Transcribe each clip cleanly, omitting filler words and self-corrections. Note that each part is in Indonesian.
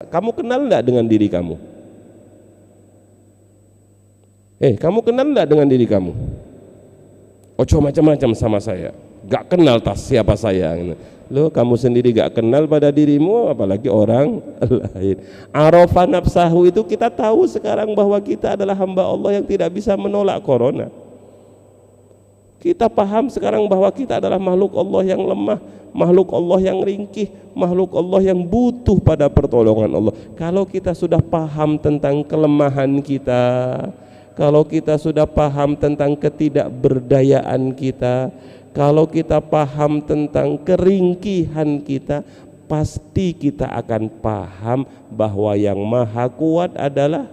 Kamu kenal enggak dengan diri kamu? Kamu kenal enggak dengan diri kamu? Ojo macam-macam sama saya, gak kenal tas siapa saya. Loh, kamu sendiri gak kenal pada dirimu, apalagi orang lain. Arafa nafsahu itu kita tahu sekarang bahwa kita adalah hamba Allah yang tidak bisa menolak corona. Kita paham sekarang bahwa kita adalah makhluk Allah yang lemah, makhluk Allah yang ringkih, makhluk Allah yang butuh pada pertolongan Allah. Kalau kita sudah paham tentang kelemahan kita, kalau kita sudah paham tentang ketidakberdayaan kita, kalau kita paham tentang keringkihan kita, pasti kita akan paham bahwa yang maha kuat adalah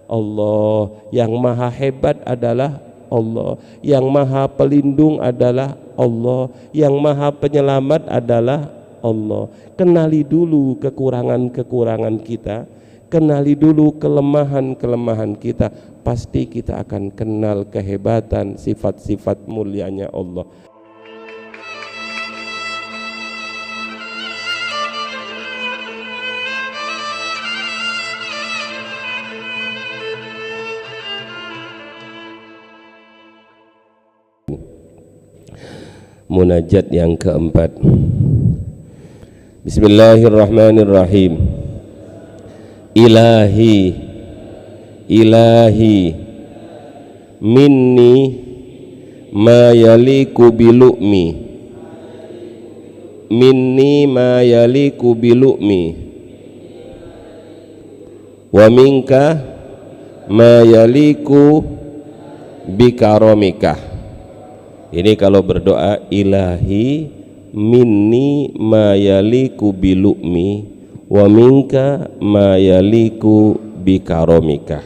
Allah, yang maha hebat adalah Allah, yang maha pelindung adalah Allah, yang maha penyelamat adalah Allah. Kenali dulu kekurangan-kekurangan kita, kenali dulu kelemahan-kelemahan kita, pasti kita akan kenal kehebatan sifat-sifat mulianya Allah. Munajat yang keempat. Bismillahirrahmanirrahim. Ilahi, ilahi, minni ma yaliku bilu'mi, minni ma yaliku bilu'mi, wa minka ma yaliku bikaromika. Ini kalau berdoa, ilahi minni ma yaliku bilu'mi wa minka ma yaliku bikaromika.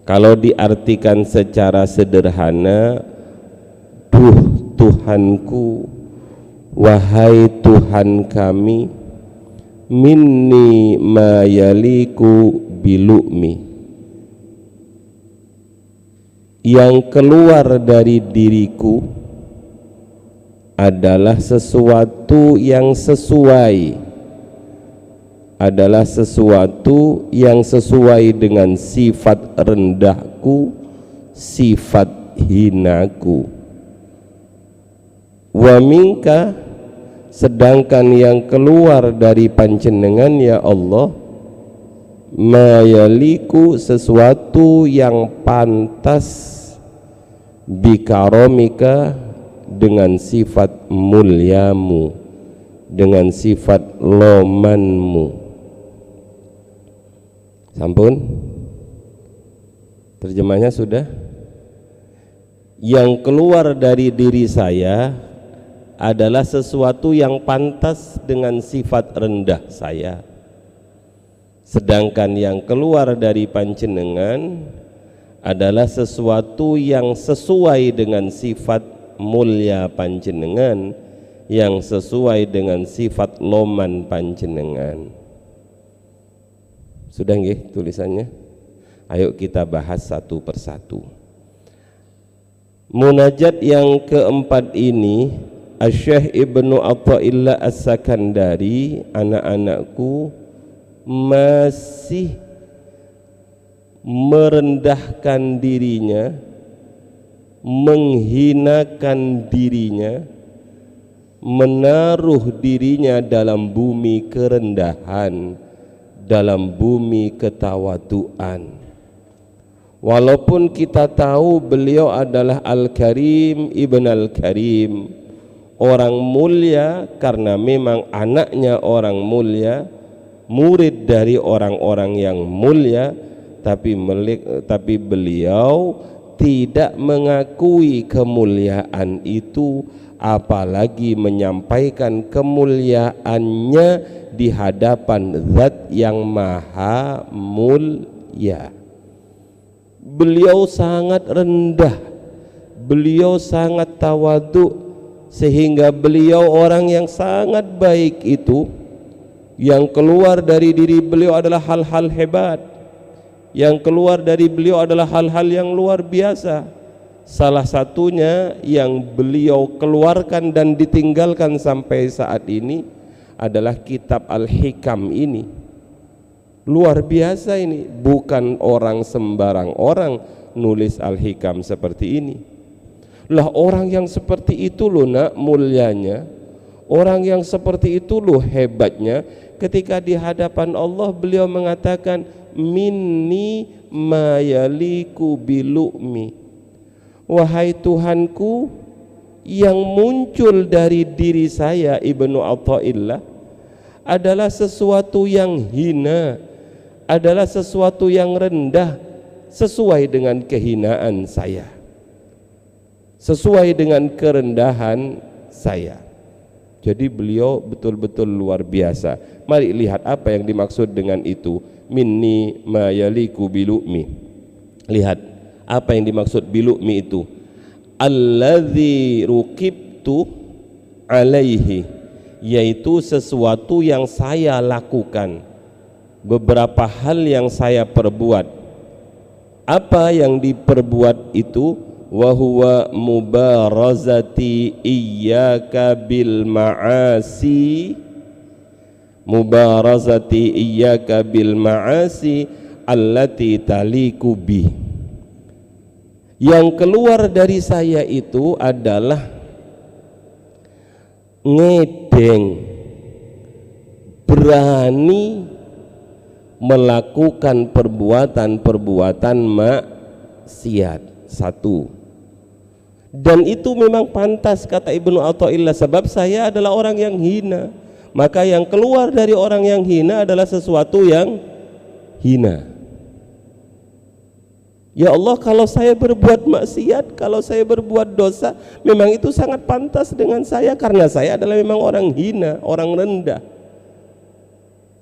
Kalau diartikan secara sederhana, duh Tuhanku, wahai Tuhan kami, minni ma yaliku bilu'mi, yang keluar dari diriku adalah sesuatu yang sesuai, adalah sesuatu yang sesuai dengan sifat rendahku, sifat hinaku. Wa minka, sedangkan yang keluar dari panjenengan ya Allah, ma yaliku, sesuatu yang pantas, bikaromika, dengan sifat mulyamu, dengan sifat lomanmu. Sampun? Terjemahnya sudah? Yang keluar dari diri saya adalah sesuatu yang pantas dengan sifat rendah saya, sedangkan yang keluar dari panjenengan adalah sesuatu yang sesuai dengan sifat mulia panjenengan, yang sesuai dengan sifat loman panjenengan. Sudah nggih tulisannya? Ayo kita bahas satu persatu. Munajat yang keempat ini, Asy-Syaikh Ibnu Athaillah As-Sakandari, anak-anakku, masih merendahkan dirinya, menghinakan dirinya, menaruh dirinya dalam bumi kerendahan, dalam bumi ketawaduan. Walaupun kita tahu beliau adalah Al-Karim Ibn Al-Karim, orang mulia karena memang anaknya orang mulia, murid dari orang-orang yang mulia, tapi beliau tidak mengakui kemuliaan itu, apalagi menyampaikan kemuliaannya di hadapan Zat yang maha mulia. Beliau sangat rendah, beliau sangat tawadhu, sehingga beliau orang yang sangat baik itu, yang keluar dari diri beliau adalah hal-hal hebat, yang keluar dari beliau adalah hal-hal yang luar biasa. Salah satunya yang beliau keluarkan dan ditinggalkan sampai saat ini adalah kitab Al-Hikam ini. Luar biasa ini, bukan orang sembarang orang nulis Al-Hikam seperti ini. Lah orang yang seperti itu loh nak mulianya, orang yang seperti itu loh hebatnya, ketika di hadapan Allah beliau mengatakan minni mayaliku bilu'mi, wahai Tuhanku, yang muncul dari diri saya Ibnu Athaillah adalah sesuatu yang hina, adalah sesuatu yang rendah, sesuai dengan kehinaan saya, sesuai dengan kerendahan saya. Jadi beliau betul-betul luar biasa. Mari lihat apa yang dimaksud dengan itu, minni mayaliku bilu'mi. Lihat apa yang dimaksud bilu'mi itu, alladzi rukibtu alaihi, yaitu sesuatu yang saya lakukan, beberapa hal yang saya perbuat. Apa yang diperbuat itu? Wa huwa mubarazati iyyaka bil ma'asi, mubarazati iyyaka bil ma'asi allati taliku bi. Yang keluar dari saya itu adalah ngedeng, berani melakukan perbuatan-perbuatan maksiat. Satu, dan itu memang pantas kata Ibnu Athaillah, sebab saya adalah orang yang hina, maka yang keluar dari orang yang hina adalah sesuatu yang hina. Ya Allah, kalau saya berbuat maksiat, kalau saya berbuat dosa, memang itu sangat pantas dengan saya, karena saya adalah memang orang hina, orang rendah.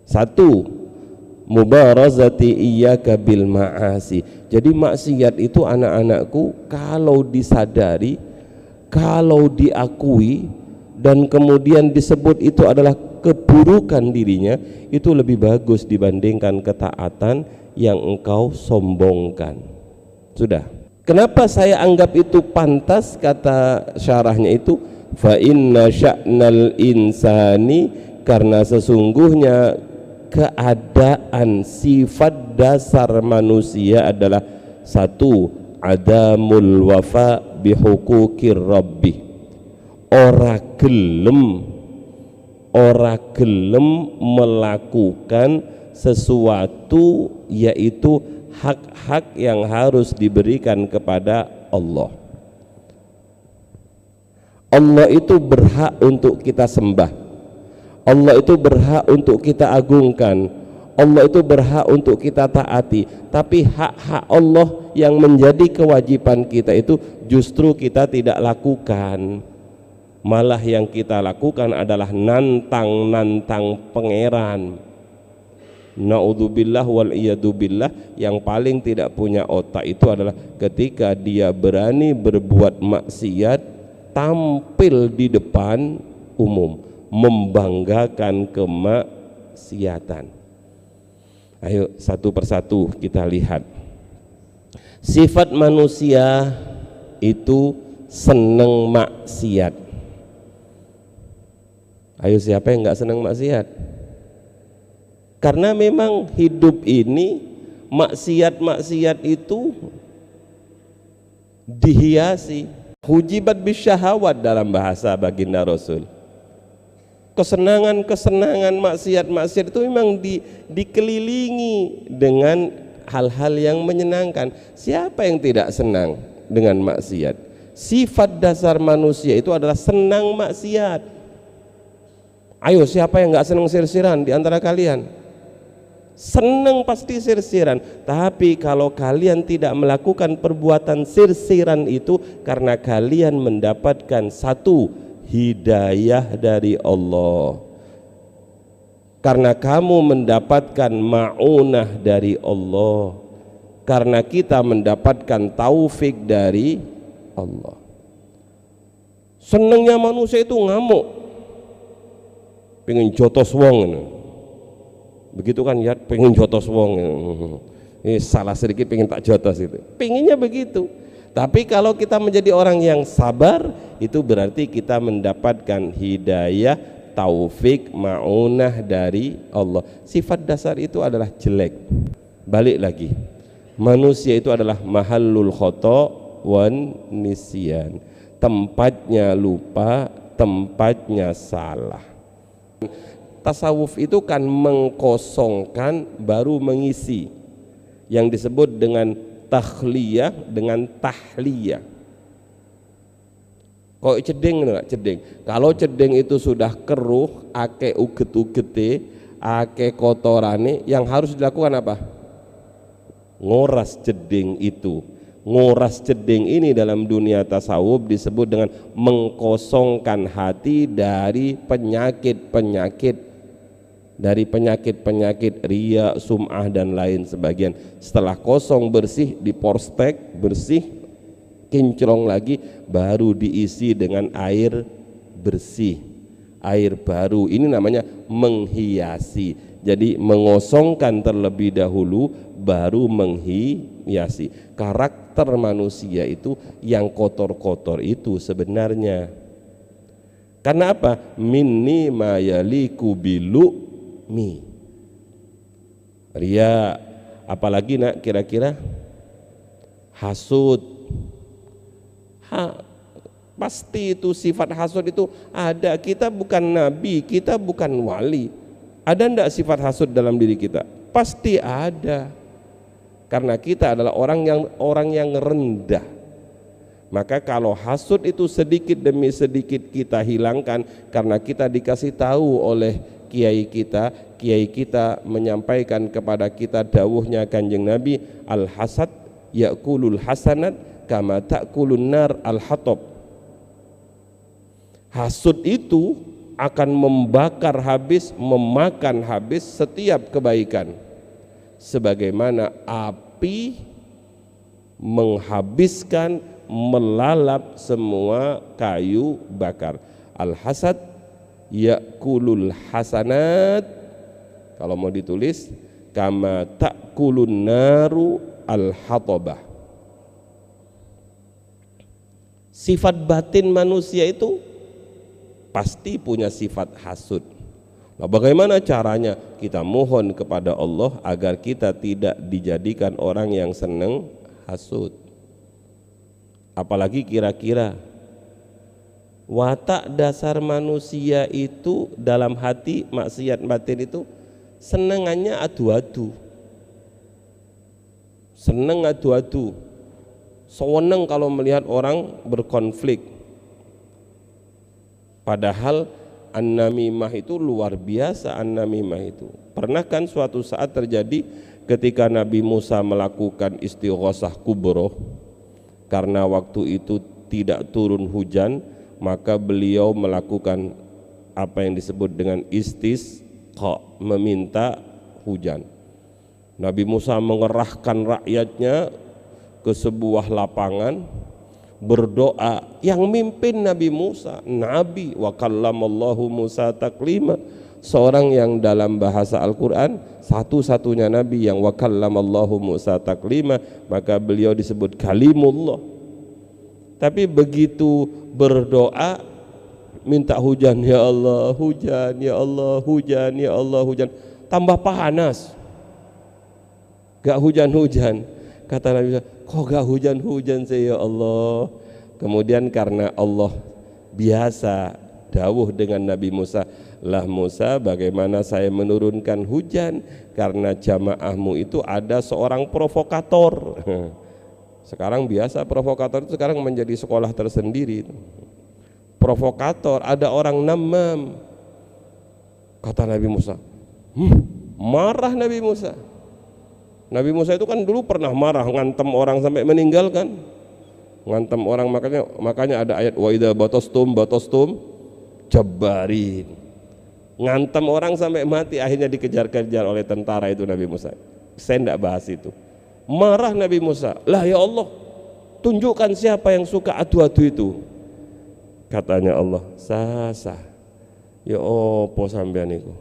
Satu, mubarazati iyyaka bil ma'asi. Jadi maksiat itu anak-anakku kalau disadari, kalau diakui, dan kemudian disebut itu adalah keburukan dirinya, itu lebih bagus dibandingkan ketaatan yang engkau sombongkan. Sudah. Kenapa saya anggap itu pantas? Kata syarahnya itu, fa inna sya'nal insani, karena sesungguhnya keadaan sifat dasar manusia adalah satu, adamul wafa bihukukir rabbi, ora gelem melakukan sesuatu, yaitu hak-hak yang harus diberikan kepada Allah. Allah itu berhak untuk kita sembah, Allah itu berhak untuk kita agungkan, Allah itu berhak untuk kita taati. Tapi hak-hak Allah yang menjadi kewajiban kita itu justru kita tidak lakukan. Malah yang kita lakukan adalah nantang pangeran. Naudzubillah wal iyadubillah. Yang paling tidak punya otak itu adalah ketika dia berani berbuat maksiat tampil di depan umum, membanggakan kemaksiatan. Ayo satu persatu kita lihat. Sifat manusia itu seneng maksiat. Ayo siapa yang nggak seneng maksiat? Karena memang hidup ini maksiat-maksiat itu dihiasi, hujibat bisyahawat dalam bahasa baginda Rasul. Kesenangan-kesenangan maksiat-maksiat itu memang dikelilingi dengan hal-hal yang menyenangkan. Siapa yang tidak senang dengan maksiat? Sifat dasar manusia itu adalah senang maksiat. Ayo siapa yang nggak senang sirsiran di antara kalian? Senang pasti sirsiran. Tapi kalau kalian tidak melakukan perbuatan sirsiran itu karena kalian mendapatkan satu, hidayah dari Allah, karena kamu mendapatkan ma'unah dari Allah, karena kita mendapatkan taufik dari Allah. Senangnya manusia itu ngamuk, pengen jotos wong, begitu kan ya, pengen jotos wong, salah sedikit pengen tak jotos, itu pengennya begitu. Tapi kalau kita menjadi orang yang sabar, itu berarti kita mendapatkan hidayah taufik, ma'unah dari Allah. Sifat dasar itu adalah jelek. Balik lagi, manusia itu adalah mahallul khata' wan nisyan, tempatnya lupa, tempatnya salah. Tasawuf itu kan mengkosongkan baru mengisi, yang disebut dengan takhliyah dengan tahliyah. Kok cedeng enggak? Cedeng. Kalau cedeng itu sudah keruh, ake uget-ugete, ake kotorane, yang harus dilakukan apa? Ngoras cedeng itu. Ngoras cedeng ini dalam dunia tasawuf disebut dengan mengkosongkan hati dari penyakit-penyakit, dari penyakit-penyakit riya, sum'ah dan lain sebagian. Setelah kosong bersih, diporstek bersih, kinclong lagi, baru diisi dengan air bersih, air baru. Ini namanya menghiasi. Jadi mengosongkan terlebih dahulu baru menghiasi. Karakter manusia itu yang kotor-kotor itu sebenarnya. Karena apa? Minni ma yaliku bilu'mi. Ria, apalagi nak kira-kira? Hasud. Pasti itu sifat hasud itu ada. Kita bukan nabi, kita bukan wali. Ada enggak sifat hasud dalam diri kita? Pasti ada. Karena kita adalah orang yang rendah. Maka kalau hasud itu sedikit demi sedikit kita hilangkan, karena kita dikasih tahu oleh kiai kita menyampaikan kepada kita dawuhnya Kanjeng Nabi, al hasad yakulul hasanat kama ta'kulun nar al-hatab. Hasud itu akan membakar habis, memakan habis setiap kebaikan, sebagaimana api menghabiskan, melalap semua kayu bakar. Al-hasad yakulul hasanat, kalau mau ditulis kama ta'kulun naru al-hatabah. Sifat batin manusia itu pasti punya sifat hasud. Nah, bagaimana caranya? Kita mohon kepada Allah agar kita tidak dijadikan orang yang senang hasud. Apalagi kira-kira watak dasar manusia itu dalam hati maksiat batin itu senengannya adu-adu. Seneng adu-adu. Sewenang kalau melihat orang berkonflik. Padahal an-namimah itu luar biasa. An-namimah itu pernah kan suatu saat terjadi ketika Nabi Musa melakukan istighosah kubroh, karena waktu itu tidak turun hujan, maka beliau melakukan apa yang disebut dengan istisqa, meminta hujan. Nabi Musa mengerahkan rakyatnya ke sebuah lapangan berdoa. Yang mimpin Nabi Musa, Nabi wa kallamallahu Musa taklima, seorang yang dalam bahasa Al-Quran satu-satunya Nabi yang wa kallamallahu Musa taklima, maka beliau disebut kalimullah. Tapi begitu berdoa minta hujan, ya Allah hujan, ya Allah hujan, ya Allah hujan, tambah panas, gak hujan-hujan. Kata Nabi Musa, kok gak hujan-hujan sih ya Allah. Kemudian karena Allah biasa dawuh dengan Nabi Musa, lah Musa, bagaimana saya menurunkan hujan? Karena jamaahmu itu ada seorang provokator. Sekarang biasa provokator itu sekarang menjadi sekolah tersendiri. Provokator, ada orang namam. Kata Nabi Musa, marah Nabi Musa. Nabi Musa itu kan dulu pernah marah, ngantem orang sampai meninggal kan, ngantem orang, makanya ada ayat wa idza batostum jabbarin, ngantem orang sampai mati, akhirnya dikejar-kejar oleh tentara itu Nabi Musa. Saya tidak bahas itu. Marah Nabi Musa, lah ya Allah, tunjukkan siapa yang suka adu-adu itu. Katanya Allah, sah, ya opo sampean iku,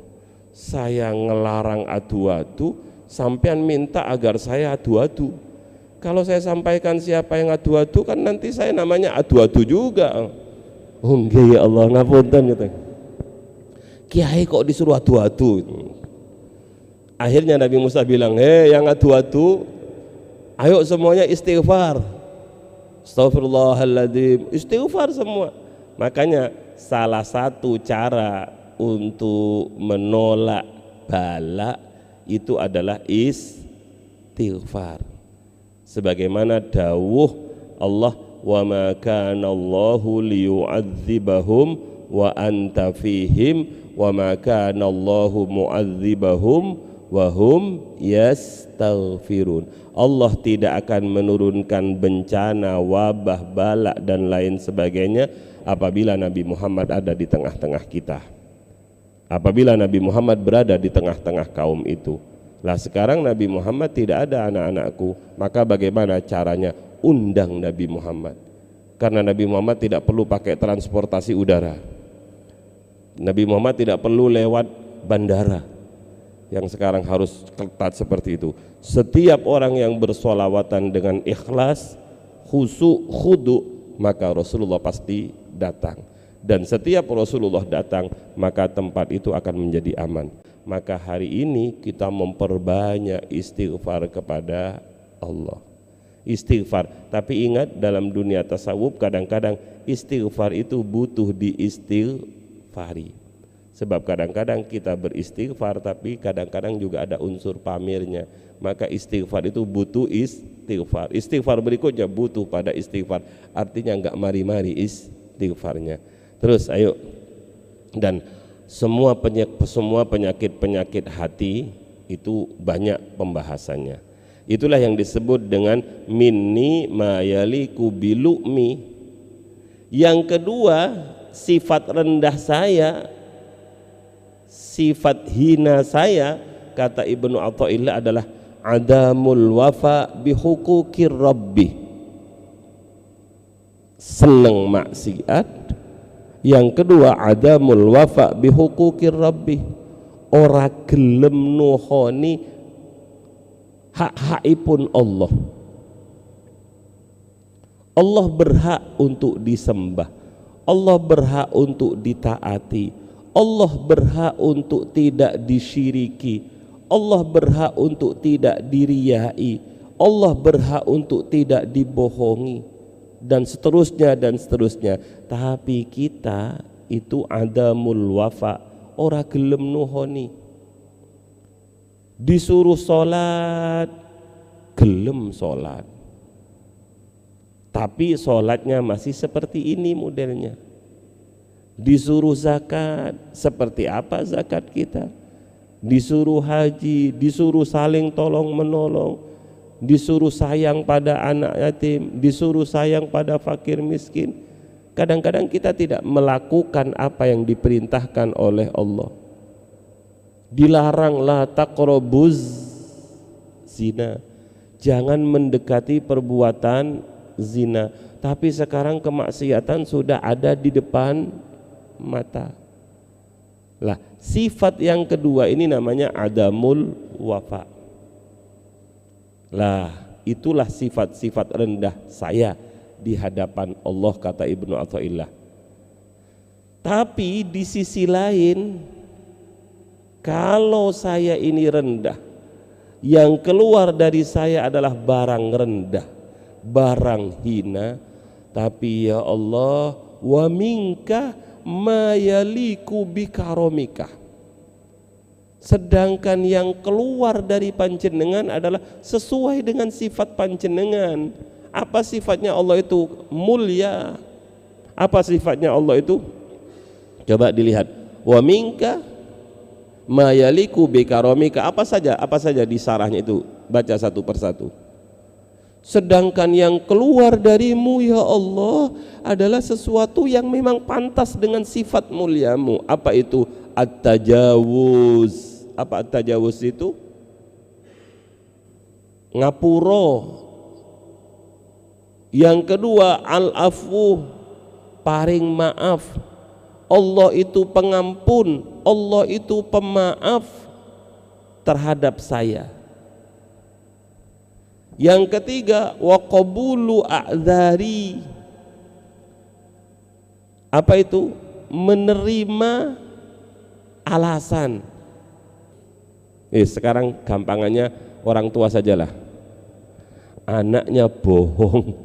saya ngelarang adu-adu, sampean minta agar saya adu-adu. Kalau saya sampaikan siapa yang adu-adu, kan nanti saya namanya adu-adu juga. Oh nggih ya Allah, ngapunten gitu. Kiai kok disuruh adu-adu. Akhirnya Nabi Musa bilang, hei yang adu-adu, ayo semuanya istighfar. Astagfirullahaladzim, istighfar semua. Makanya salah satu cara untuk menolak bala itu adalah istighfar. Sebagaimana dawuh Allah, wa ma kana Allahu liyu'adzibahum wa anta fihim wa ma kana Allahu mu'adzibahum wa hum yastaghfirun. Allah tidak akan menurunkan bencana, wabah, bala dan lain sebagainya apabila Nabi Muhammad ada di tengah-tengah kita. Apabila Nabi Muhammad berada di tengah-tengah kaum itu. Lah sekarang Nabi Muhammad tidak ada anak-anakku, maka bagaimana caranya? Undang Nabi Muhammad. Karena Nabi Muhammad tidak perlu pakai transportasi udara. Nabi Muhammad tidak perlu lewat bandara yang sekarang harus ketat seperti itu. Setiap orang yang bersolawatan dengan ikhlas, khusyuk, khudu, maka Rasulullah pasti datang. Dan setiap Rasulullah datang, maka tempat itu akan menjadi aman. Maka hari ini kita memperbanyak istighfar kepada Allah. Istighfar, tapi ingat dalam dunia tasawuf kadang-kadang istighfar itu butuh diistighfari. Sebab kadang-kadang kita beristighfar tapi kadang-kadang juga ada unsur pamirnya. Maka istighfar itu butuh istighfar. Istighfar berikutnya butuh pada istighfar. Artinya enggak mari-mari istighfarnya. Terus ayo. Dan semua penyakit-penyakit hati itu banyak pembahasannya. Itulah yang disebut dengan minni mayaliku bilu'mi. Yang kedua, sifat rendah saya, sifat hina saya, kata Ibnu Athaillah adalah adamul wafa bihuquqir rabbi. Seneng maksiat. Yang kedua, adamul wafa bihuquqir rabbi. Ora gelem nuhoni hak-hakipun Allah. Allah berhak untuk disembah. Allah berhak untuk ditaati. Allah berhak untuk tidak disyiriki. Allah berhak untuk tidak diriyai. Allah berhak untuk tidak dibohongi, dan seterusnya dan seterusnya. Tapi kita itu adamul wafa, ora gelem nuhoni. Disuruh sholat, gelem sholat, tapi sholatnya masih seperti ini modelnya. Disuruh zakat, seperti apa zakat kita? Disuruh haji, disuruh saling tolong menolong, disuruh sayang pada anak yatim, disuruh sayang pada fakir miskin. Kadang-kadang kita tidak melakukan apa yang diperintahkan oleh Allah. Dilarang la taqrabuz zina, jangan mendekati perbuatan zina. Tapi sekarang kemaksiatan sudah ada di depan mata. Lah, sifat yang kedua ini namanya adamul wafa. Lah, itulah sifat-sifat rendah saya di hadapan Allah, kata Ibnu Athaillah. Tapi di sisi lain, kalau saya ini rendah, yang keluar dari saya adalah barang rendah, barang hina, tapi ya Allah, wa minka ma yaliku bikaromika. Sedangkan yang keluar dari panjenengan adalah sesuai dengan sifat panjenengan. Apa sifatnya Allah itu? Mulia. Apa sifatnya Allah itu? Coba dilihat. Wa minka ma yaliku bikaromika. Apa saja di sarahnya itu, baca satu persatu. Sedangkan yang keluar darimu ya Allah adalah sesuatu yang memang pantas dengan sifat muliamu. Apa itu? At-tajawuz. Apa at-tajawuz itu? Ngapuro. Yang kedua, al-afu, paring maaf. Allah itu pengampun, Allah itu pemaaf terhadap saya. Yang ketiga, wa qabulu a'dzari. Apa itu? Menerima alasan. Sekarang gampangannya orang tua sajalah, anaknya bohong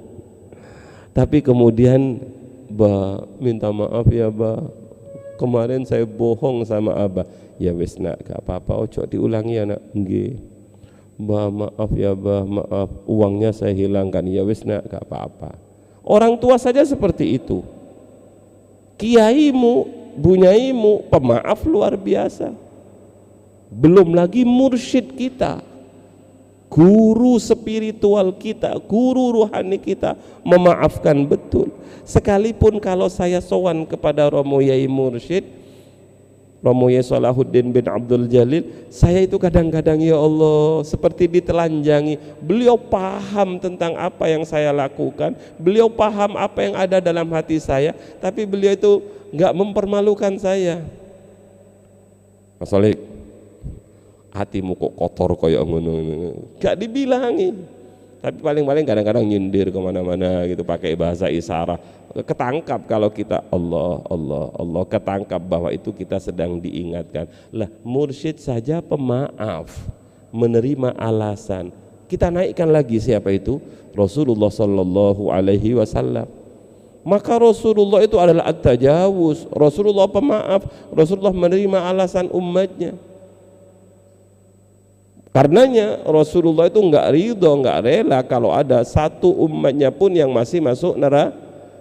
tapi kemudian, "Ba, minta maaf ya ba, kemarin saya bohong sama abah." "Ya wis nak, gak apa-apa, ojo diulangi ya nak." "Nggih ba, maaf ya ba, maaf, uangnya saya hilangkan." "Ya wis nak, gak apa-apa." Orang tua saja seperti itu. Kiaimu, bunyaimu, pemaaf luar biasa. Belum lagi mursyid kita, guru spiritual kita, guru ruhani kita memaafkan betul. Sekalipun kalau saya sowan kepada Romo Yai Mursyid, Romo Yai Salahuddin bin Abdul Jalil, saya itu kadang-kadang ya Allah seperti ditelanjangi. Beliau paham tentang apa yang saya lakukan, beliau paham apa yang ada dalam hati saya, tapi beliau itu nggak mempermalukan saya. "Mas Solik, hatimu kok kotor kayak ngono," gak dibilangi, tapi paling-paling kadang-kadang nyindir kemana-mana gitu pakai bahasa isyarat, ketangkap kalau kita Allah Allah Allah, ketangkap bahwa itu kita sedang diingatkan. Lah mursyid saja pemaaf, menerima alasan. Kita naikkan lagi siapa itu? Rasulullah Sallallahu Alaihi Wasallam. Maka Rasulullah itu adalah at-tajawuz, Rasulullah pemaaf, Rasulullah menerima alasan umatnya. Karenanya Rasulullah itu enggak ridho, enggak rela kalau ada satu umatnya pun yang masih masuk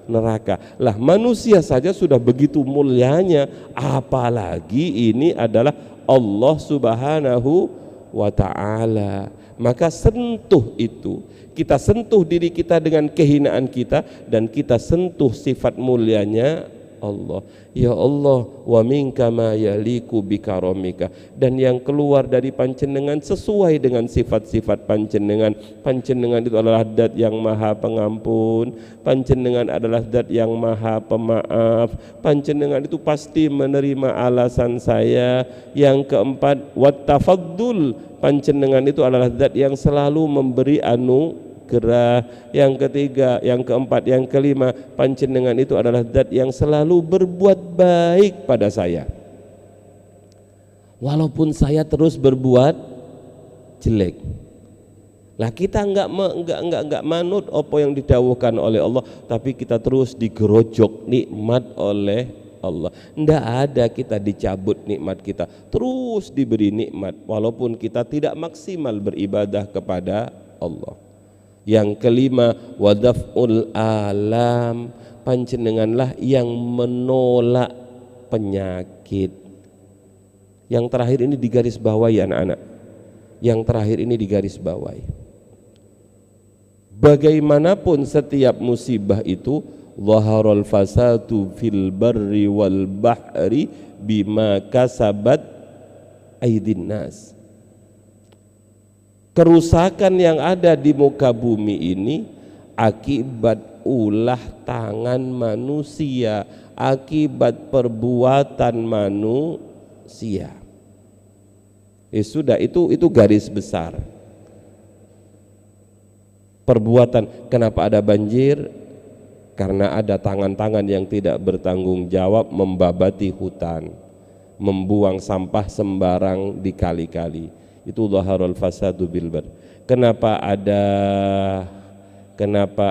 neraka. Lah manusia saja sudah begitu mulianya, apalagi ini adalah Allah Subhanahu wa ta'ala. Maka sentuh itu, kita sentuh diri kita dengan kehinaan kita, dan kita sentuh sifat mulianya Allah. Ya Allah, wa minka ma yaliku bikaramika, dan yang keluar dari panjenengan sesuai dengan sifat-sifat panjenengan. Panjenengan itu adalah zat yang maha pengampun, panjenengan adalah zat yang maha pemaaf, panjenengan itu pasti menerima alasan saya. Yang keempat, wattafaddul, panjenengan itu adalah zat yang selalu memberi anugerah. Yang ketiga, yang keempat, yang kelima, panjenengan itu adalah zat yang selalu berbuat baik pada saya, walaupun saya terus berbuat jelek. Lah kita enggak manut apa yang didawuhkan oleh Allah, tapi kita terus digerojok nikmat oleh Allah. Enggak ada kita dicabut nikmat kita, terus diberi nikmat walaupun kita tidak maksimal beribadah kepada Allah. Yang kelima, wadaf'ul alam, panjenenganlah yang menolak penyakit. Yang terakhir ini digaris bawahi anak-anak, yang terakhir ini digaris bawahi. Bagaimanapun setiap musibah itu, zaharal fasadu fil barri wal bahri bima kasabat aydin nas. Kerusakan yang ada di muka bumi ini akibat ulah tangan manusia, akibat perbuatan manusia. Sudah itu garis besar. Perbuatan, kenapa ada banjir? Karena ada tangan-tangan yang tidak bertanggung jawab membabati hutan, membuang sampah sembarang di kali-kali. Itu zaharul fasadu bil bar. Kenapa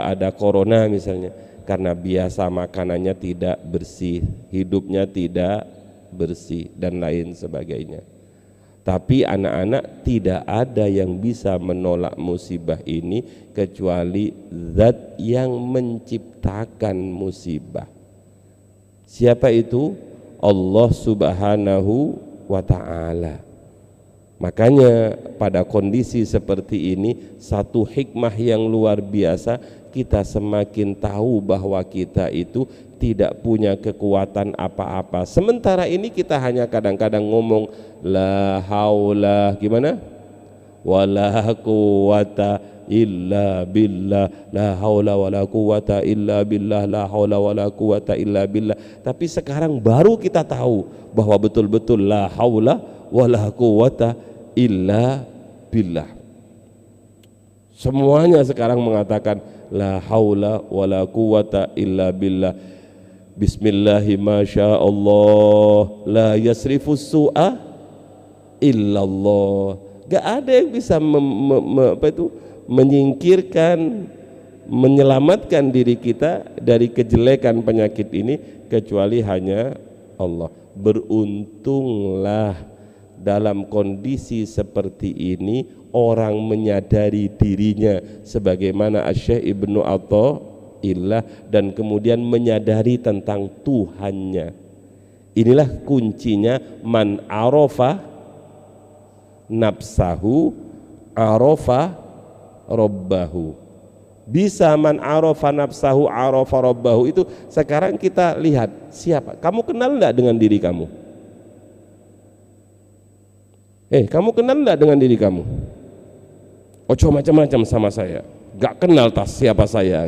ada corona misalnya? Karena biasa makanannya tidak bersih, hidupnya tidak bersih, dan lain sebagainya. Tapi anak-anak, tidak ada yang bisa menolak musibah ini kecuali zat yang menciptakan musibah. Siapa itu? Allah Subhanahu wa ta'ala. Makanya pada kondisi seperti ini, satu hikmah yang luar biasa, kita semakin tahu bahwa kita itu tidak punya kekuatan apa-apa. Sementara ini kita hanya kadang-kadang ngomong la haula gimana? Wala quwata illa billah, la haula wala quwata illa billah, la haula wala quwata illa billah. Tapi sekarang baru kita tahu bahwa betul-betul la haula wala quwata illa billah. Semuanya sekarang mengatakan la haula wala quwata illa billah. Bismillahi masya Allah, la yasrifus su'a illallah. Gak ada yang bisa menyingkirkan, menyelamatkan diri kita dari kejelekan penyakit ini kecuali hanya Allah. Beruntunglah dalam kondisi seperti ini orang menyadari dirinya sebagaimana Syekh Ibnu Athaillah, dan kemudian menyadari tentang Tuhannya. Inilah kuncinya, man arafa nafsahu arafa rabbahu. Bisa man arafa nafsahu arafa rabbahu, itu sekarang kita lihat siapa. Kamu kenal enggak dengan diri kamu? Kamu kenal enggak dengan diri kamu? Ojo macam-macam sama saya, gak kenal tas siapa saya.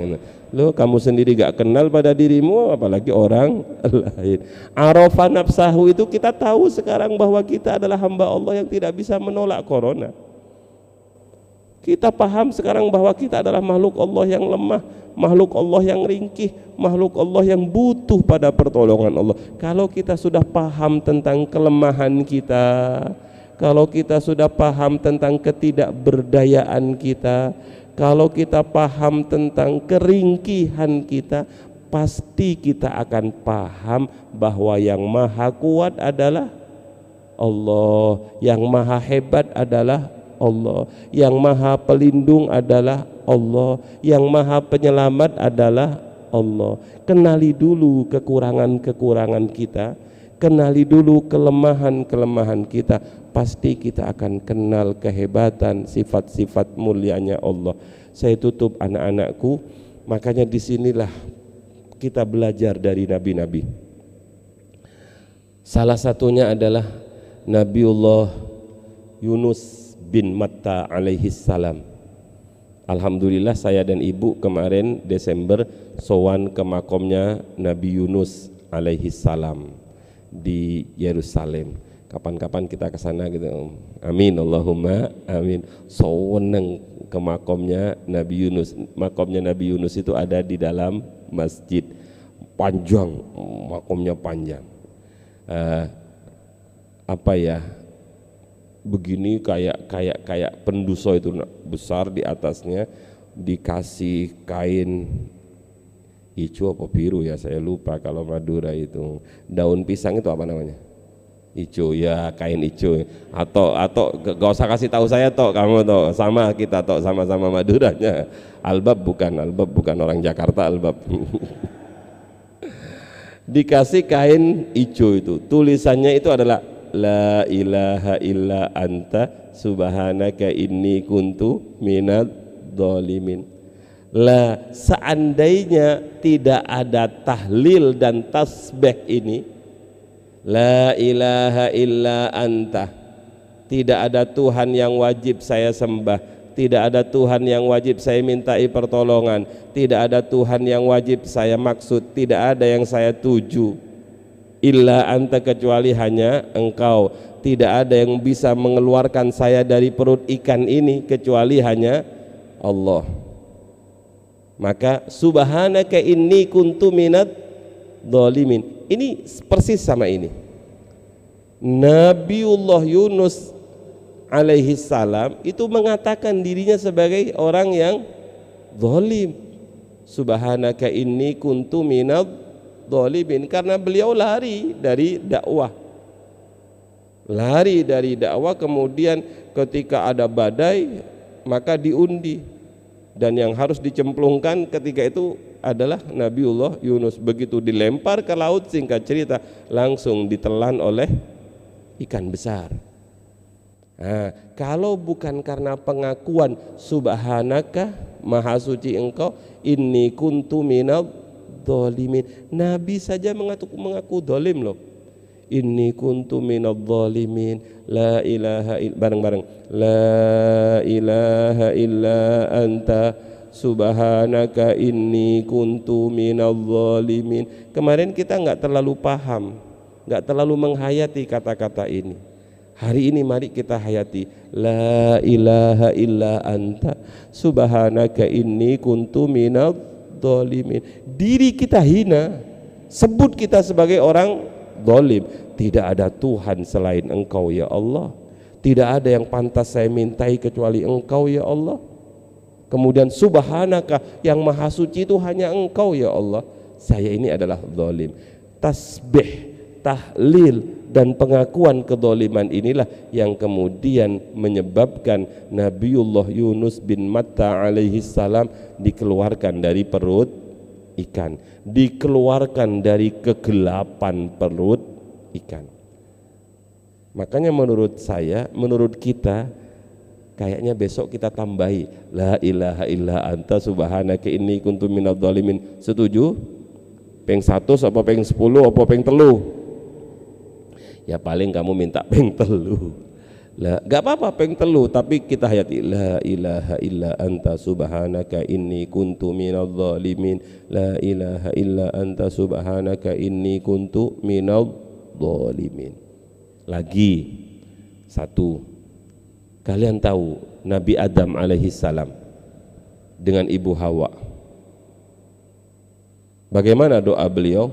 Loh, kamu sendiri gak kenal pada dirimu, apalagi orang lain. Arafa nafsahu itu kita tahu sekarang bahwa kita adalah hamba Allah yang tidak bisa menolak corona. Kita paham sekarang bahwa kita adalah makhluk Allah yang lemah, makhluk Allah yang ringkih, makhluk Allah yang butuh pada pertolongan Allah. Kalau kita sudah paham tentang kelemahan kita, kalau kita sudah paham tentang ketidakberdayaan kita, kalau kita paham tentang keringkihan kita, pasti kita akan paham bahwa yang maha kuat adalah Allah, yang maha hebat adalah Allah, yang maha pelindung adalah Allah, yang maha penyelamat adalah Allah. Kenali dulu kekurangan-kekurangan kita, kenali dulu kelemahan-kelemahan kita, pasti kita akan kenal kehebatan sifat-sifat mulianya Allah. Saya tutup anak-anakku, makanya disinilah kita belajar dari nabi-nabi. Salah satunya adalah Nabiullah Yunus bin Matta alaihi salam. Alhamdulillah saya dan ibu kemarin Desember sowan ke makomnya Nabi Yunus alaihi salam di Yerusalem. Kapan-kapan kita ke sana gitu. Amin, Allahumma amin. Seneng ke makomnya Nabi Yunus. Makomnya Nabi Yunus itu ada di dalam masjid. Panjang, makomnya panjang. Begini kayak penduso itu besar, di atasnya dikasih kain hijau apa biru ya, saya lupa. Kalau Madura itu daun pisang itu apa namanya? Hijau ya, kain hijau. Atau gak usah kasih tahu saya toh, kamu toh sama kita toh, sama-sama Maduranya. Albab bukan orang Jakarta Albab. Dikasih kain hijau itu, tulisannya itu adalah la ilaha illa anta subhanaka inni kuntu minadz dzalimin. La, seandainya tidak ada tahlil dan tasbih ini, la ilaha illa anta, tidak ada Tuhan yang wajib saya sembah, tidak ada Tuhan yang wajib saya mintai pertolongan, tidak ada Tuhan yang wajib saya maksud, tidak ada yang saya tuju, illa anta, kecuali hanya engkau. Tidak ada yang bisa mengeluarkan saya dari perut ikan ini kecuali hanya Allah. Maka subhanaka inni kuntu minadz dzalimin. Ini persis sama ini. Nabiullah Yunus alaihi salam itu mengatakan dirinya sebagai orang yang zalim. Subhanaka inni kuntu minadz dzalimin, karena beliau lari dari dakwah. Lari dari dakwah, kemudian ketika ada badai maka diundi, dan yang harus dicemplungkan ketika itu adalah Nabiullah Yunus. Begitu dilempar ke laut, singkat cerita langsung ditelan oleh ikan besar. Nah, kalau bukan karena pengakuan subhanaka, maha suci engkau, inni kuntu minadz dzalimin, Nabi saja mengaku zalim loh. Inni kuntu minadz dzalimin, la ilaha bareng-bareng, la ilaha illa anta subhanaka inni kuntu minadz dzalimin. Kemarin kita nggak terlalu paham, nggak terlalu menghayati kata-kata ini. Hari ini mari kita hayati, la ilaha illa anta subhanaka inni kuntu minadz dzalimin. Diri kita hina, Sebut kita sebagai orang zalim. Tidak ada Tuhan selain Engkau ya Allah. Tidak ada yang pantas saya mintai kecuali Engkau ya Allah. Kemudian subhanaka, yang maha suci itu hanya Engkau ya Allah. Saya ini adalah zalim. Tasbih, tahlil dan pengakuan kedzaliman inilah yang kemudian menyebabkan Nabiullah Yunus bin Matta alaihi salam dikeluarkan dari perut ikan, dikeluarkan dari kegelapan perut ikan. Makanya menurut saya, menurut kita, kayaknya besok kita tambahi la ilaha illa anta subhanaka inni kuntu minadz zalimin. Setuju? Peng 1 apa peng 10 apa peng 3? Ya paling kamu minta peng 3 lah, gak apa-apa peng 3, tapi kita hayati la ilaha illa anta subhanaka inni kuntu minadz zalimin, la ilaha illa anta subhanaka inni kuntu minadz zalimin. Lagi satu, kalian tahu Nabi Adam alaihi salam dengan Ibu Hawa, bagaimana doa beliau?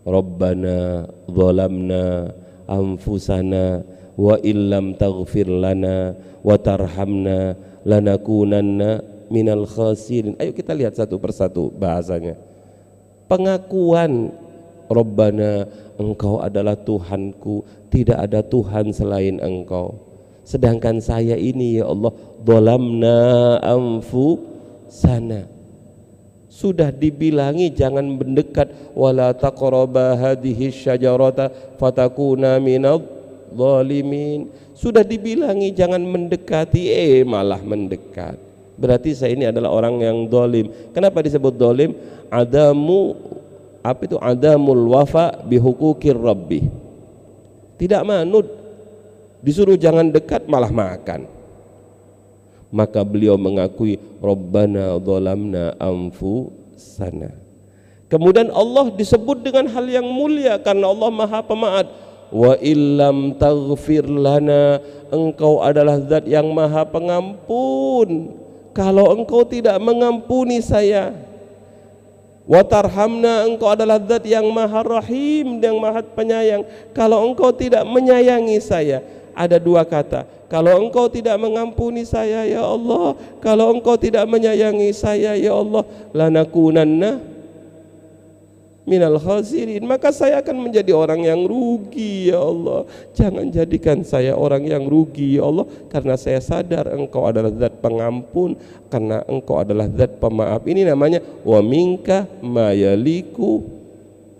Rabbana zalamna anfusana wa illam taghfir lana wa tarhamna lanakunanna minal khasirin. Ayo kita lihat satu persatu bahasanya. Pengakuan Rabbana, Engkau adalah Tuhanku, tidak ada Tuhan selain Engkau. Sedangkan saya ini ya Allah, zalamna anfusana, sudah dibilangi jangan mendekat, wala taqraba hadhihi syajarata fatakuna minadz zalimin. Sudah dibilangi jangan mendekati, malah mendekat. Berarti saya ini adalah orang yang zalim. Kenapa disebut zalim? Adamul wafa bihukukir rabbi. Tidak manut, disuruh jangan dekat malah makan. Maka beliau mengakui Rabbana zalamna anfusana. Kemudian Allah disebut dengan hal yang mulia karena Allah Maha Pemaaf. Wa illam taghfir lana, Engkau adalah zat yang Maha Pengampun. Kalau Engkau tidak mengampuni saya, wa tarhamna, Engkau adalah zat yang Maha Rahim, yang Maha Penyayang. Kalau Engkau tidak menyayangi saya, ada dua kata, kalau Engkau tidak mengampuni saya ya Allah, kalau Engkau tidak menyayangi saya ya Allah, lanakunanna minal khasirin, maka saya akan menjadi orang yang rugi ya Allah. Jangan jadikan saya orang yang rugi ya Allah, karena saya sadar Engkau adalah zat pengampun, karena Engkau adalah zat pemaaf. Ini namanya wa minka mayaliku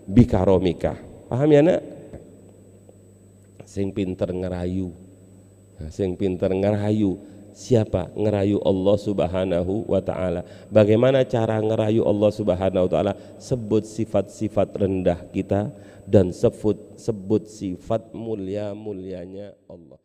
bikaromika. Paham ya nak? Sing pinter ngerayu, sing pinter ngerayu siapa? Ngerayu Allah Subhanahu wa ta'ala. Bagaimana cara ngerayu Allah Subhanahu wa ta'ala? Sebut sifat-sifat rendah kita dan sebut sifat mulia-mulianya Allah.